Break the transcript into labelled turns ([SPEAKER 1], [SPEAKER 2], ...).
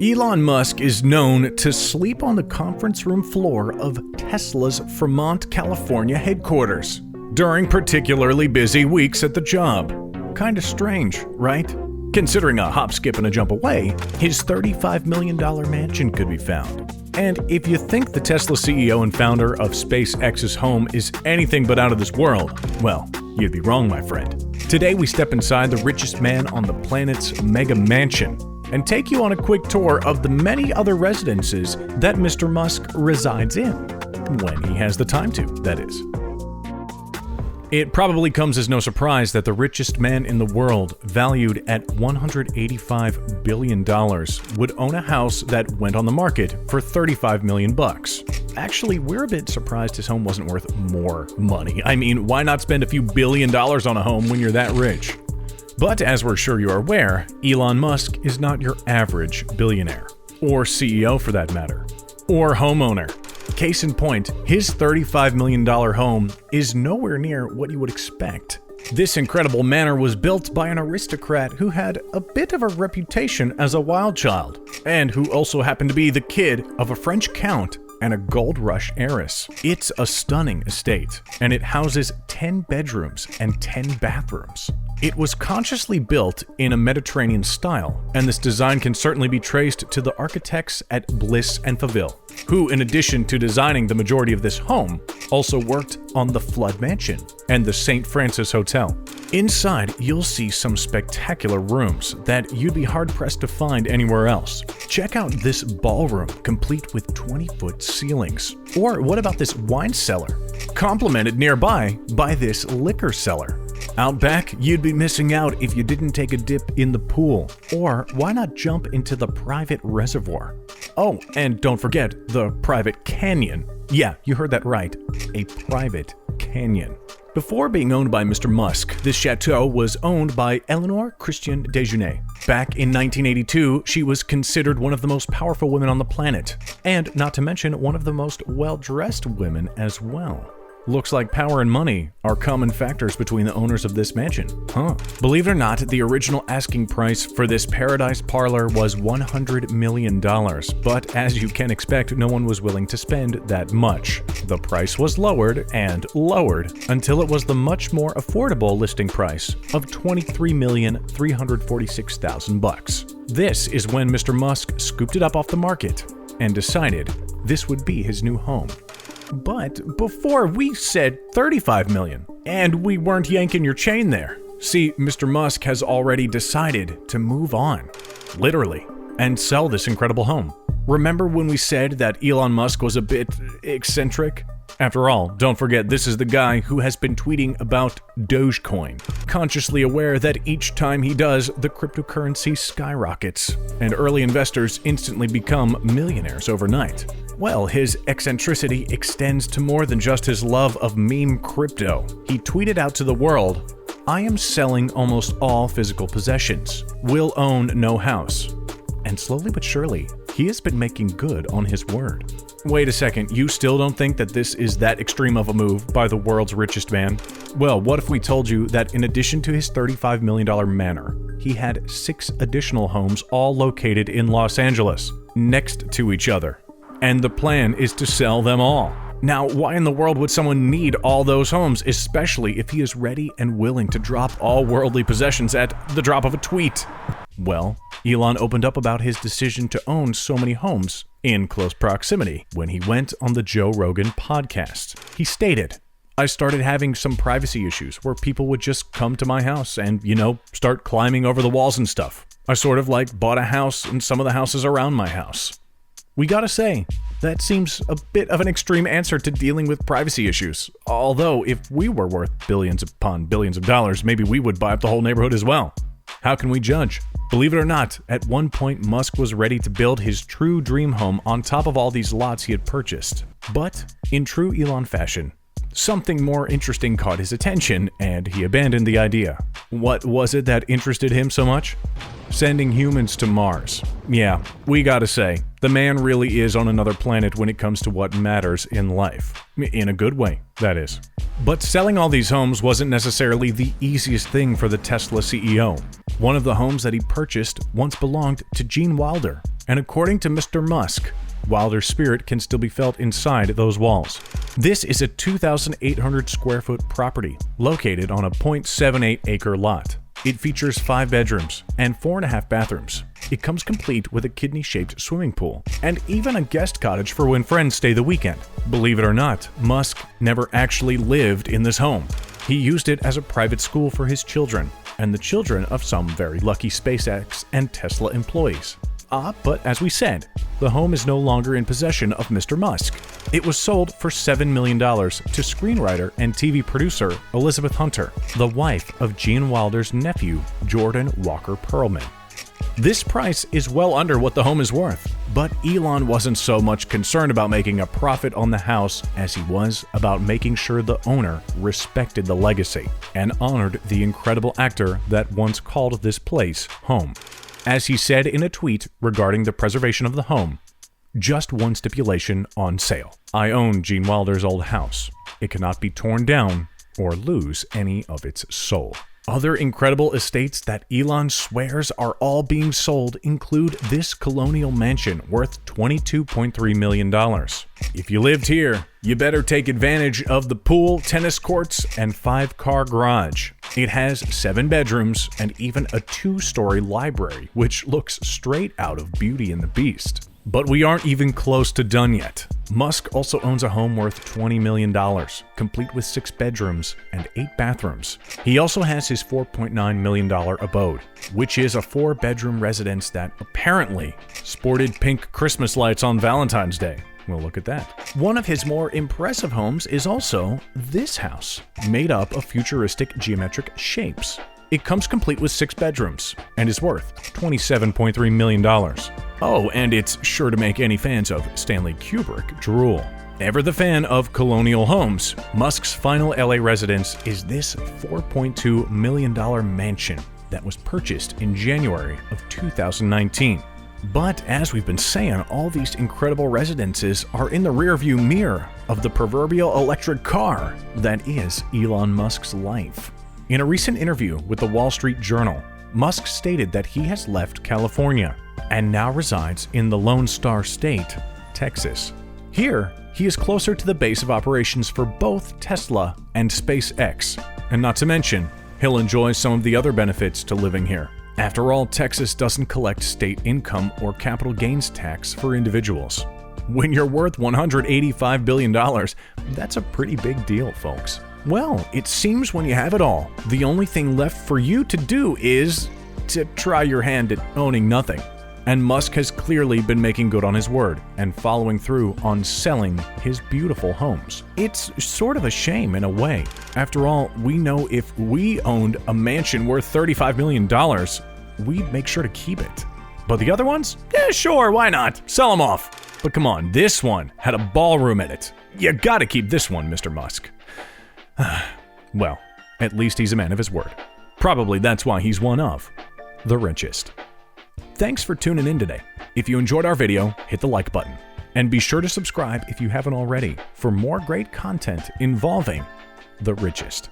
[SPEAKER 1] Elon Musk is known to sleep on the conference room floor of Tesla's Fremont, California headquarters during particularly busy weeks at the job. Kinda strange, right? Considering a hop, skip, and a jump away, his $35 million mansion could be found. And if you think the Tesla CEO and founder of SpaceX's home is anything but out of this world, well, you'd be wrong, my friend. Today we step inside the richest man on the planet's mega mansion and take you on a quick tour of the many other residences that Mr. Musk resides in. When he has the time to, that is. It probably comes as no surprise that the richest man in the world, valued at $185 billion, would own a house that went on the market for $35 million. Actually, we're a bit surprised his home wasn't worth more money. I mean, why not spend a few $1 billion on a home when you're that rich? But as we're sure you're aware, Elon Musk is not your average billionaire, or CEO for that matter, or homeowner. Case in point, his $35 million home is nowhere near what you would expect. This incredible manor was built by an aristocrat who had a bit of a reputation as a wild child, and who also happened to be the kid of a French count and a gold rush heiress. It's a stunning estate, and it houses 10 bedrooms and 10 bathrooms. It was consciously built in a Mediterranean style, and this design can certainly be traced to the architects at Bliss and Faville, who, in addition to designing the majority of this home, also worked on the Flood Mansion and the St. Francis Hotel. Inside, you'll see some spectacular rooms that you'd be hard-pressed to find anywhere else. Check out this ballroom, complete with 20-foot ceilings. Or what about this wine cellar, complemented nearby by this liquor cellar? Out back, you'd be missing out if you didn't take a dip in the pool. Or why not jump into the private reservoir? Oh, and don't forget the private canyon. Yeah, you heard that right. A private canyon. Before being owned by Mr. Musk, this chateau was owned by Eleanor Christian Desjardins. Back in 1982, she was considered one of the most powerful women on the planet, and not to mention one of the most well-dressed women as well. Looks like power and money are common factors between the owners of this mansion, huh? Believe it or not, the original asking price for this paradise parlor was $100 million, but as you can expect, no one was willing to spend that much. The price was lowered and lowered until it was the much more affordable listing price of $23,346,000. This is when Mr. Musk scooped it up off the market and decided this would be his new home. But before we said $35 million, and we weren't yanking your chain there. See, Mr. Musk has already decided to move on, literally, and sell this incredible home. Remember when we said that Elon Musk was a bit eccentric? After all, don't forget this is the guy who has been tweeting about Dogecoin, consciously aware that each time he does, the cryptocurrency skyrockets, and early investors instantly become millionaires overnight. Well, his eccentricity extends to more than just his love of meme crypto. He tweeted out to the world, "I am selling almost all physical possessions. Will own no house." And slowly but surely, he has been making good on his word. Wait a second, you still don't think that this is that extreme of a move by the world's richest man? Well, what if we told you that in addition to his $35 million manor, he had 6 additional homes all located in Los Angeles, next to each other? And the plan is to sell them all. Now, why in the world would someone need all those homes, especially if he is ready and willing to drop all worldly possessions at the drop of a tweet? Well, Elon opened up about his decision to own so many homes in close proximity when he went on the Joe Rogan podcast. He stated, "I started having some privacy issues where people would just come to my house and, start climbing over the walls and stuff. I sort of bought a house and some of the houses around my house." We gotta say, that seems a bit of an extreme answer to dealing with privacy issues. Although, if we were worth billions upon billions of dollars, maybe we would buy up the whole neighborhood as well. How can we judge? Believe it or not, at one point Musk was ready to build his true dream home on top of all these lots he had purchased. But, in true Elon fashion, something more interesting caught his attention, and he abandoned the idea. What was it that interested him so much? Sending humans to Mars. Yeah, we gotta say, the man really is on another planet when it comes to what matters in life. In a good way, that is. But selling all these homes wasn't necessarily the easiest thing for the Tesla CEO. One of the homes that he purchased once belonged to Gene Wilder, and according to Mr. Musk, Wilder's spirit can still be felt inside those walls. This is a 2,800 square foot property located on a 0.78 acre lot. It features 5 bedrooms and 4.5 bathrooms. It comes complete with a kidney-shaped swimming pool and even a guest cottage for when friends stay the weekend. Believe it or not, Musk never actually lived in this home. He used it as a private school for his children and the children of some very lucky SpaceX and Tesla employees. But as we said, the home is no longer in possession of Mr. Musk. It was sold for $7 million to screenwriter and TV producer Elizabeth Hunter, the wife of Gene Wilder's nephew, Jordan Walker Perlman. This price is well under what the home is worth, but Elon wasn't so much concerned about making a profit on the house as he was about making sure the owner respected the legacy and honored the incredible actor that once called this place home. As he said in a tweet regarding the preservation of the home, "Just one stipulation on sale. I own Gene Wilder's old house. It cannot be torn down or lose any of its soul." Other incredible estates that Elon swears are all being sold include this colonial mansion worth $22.3 million. If you lived here, you better take advantage of the pool, tennis courts, and 5-car garage. It has 7 bedrooms and even a 2-story library, which looks straight out of Beauty and the Beast. But we aren't even close to done yet. Musk also owns a home worth $20 million, complete with 6 bedrooms and 8 bathrooms. He also has his $4.9 million abode, which is a 4-bedroom residence that apparently sported pink Christmas lights on Valentine's Day. Well, look at that. One of his more impressive homes is also this house, made up of futuristic geometric shapes. It comes complete with 6 bedrooms and is worth $27.3 million. Oh, and it's sure to make any fans of Stanley Kubrick drool. Ever the fan of colonial homes, Musk's final LA residence is this $4.2 million mansion that was purchased in January of 2019. But as we've been saying, all these incredible residences are in the rearview mirror of the proverbial electric car that is Elon Musk's life. In a recent interview with the Wall Street Journal, Musk stated that he has left California and now resides in the Lone Star State, Texas. Here, he is closer to the base of operations for both Tesla and SpaceX, and not to mention, he'll enjoy some of the other benefits to living here. After all, Texas doesn't collect state income or capital gains tax for individuals. When you're worth $185 billion, that's a pretty big deal, folks. Well, it seems when you have it all, the only thing left for you to do is to try your hand at owning nothing. And Musk has clearly been making good on his word and following through on selling his beautiful homes. It's sort of a shame in a way. After all, we know if we owned a mansion worth $35 million, we'd make sure to keep it. But the other ones? Yeah, sure, why not? Sell them off. But come on, this one had a ballroom in it. You gotta keep this one, Mr. Musk. Well, at least he's a man of his word. Probably that's why he's one of the richest. Thanks for tuning in today. If you enjoyed our video, hit the like button. And be sure to subscribe if you haven't already for more great content involving the richest.